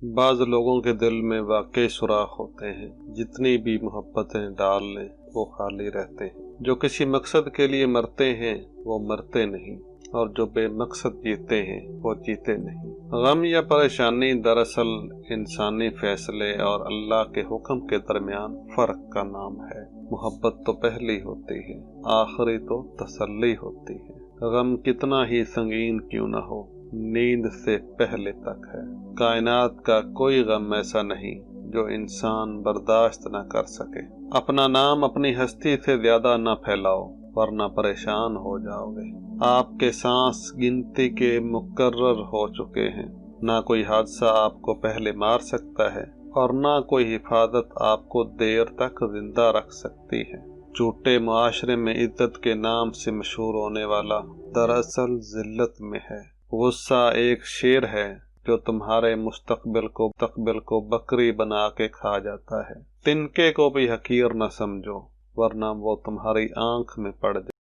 بعض لوگوں کے دل میں واقعی سوراخ ہوتے ہیں، جتنی بھی محبتیں ڈال لیں وہ خالی رہتے ہیں۔ جو کسی مقصد کے لیے مرتے ہیں وہ مرتے نہیں، اور جو بے مقصد جیتے ہیں وہ جیتے نہیں۔ غم یا پریشانی دراصل انسانی فیصلے اور اللہ کے حکم کے درمیان فرق کا نام ہے۔ محبت تو پہلی ہوتی ہے، آخری تو تسلی ہوتی ہے۔ غم کتنا ہی سنگین کیوں نہ ہو، نیند سے پہلے تک ہے۔ کائنات کا کوئی غم ایسا نہیں جو انسان برداشت نہ کر سکے۔ اپنا نام اپنی ہستی سے زیادہ نہ پھیلاؤ، ورنہ پریشان ہو جاؤ گے۔ آپ کے سانس گنتی کے مقرر ہو چکے ہیں۔ نہ کوئی حادثہ آپ کو پہلے مار سکتا ہے، اور نہ کوئی حفاظت آپ کو دیر تک زندہ رکھ سکتی ہے۔ جھوٹے معاشرے میں عزت کے نام سے مشہور ہونے والا دراصل ذلت میں ہے۔ غصہ ایک شیر ہے جو تمہارے مستقبل کو بکری بنا کے کھا جاتا ہے۔ تنکے کو بھی حقیر نہ سمجھو، ورنہ وہ تمہاری آنکھ میں پڑ جائے۔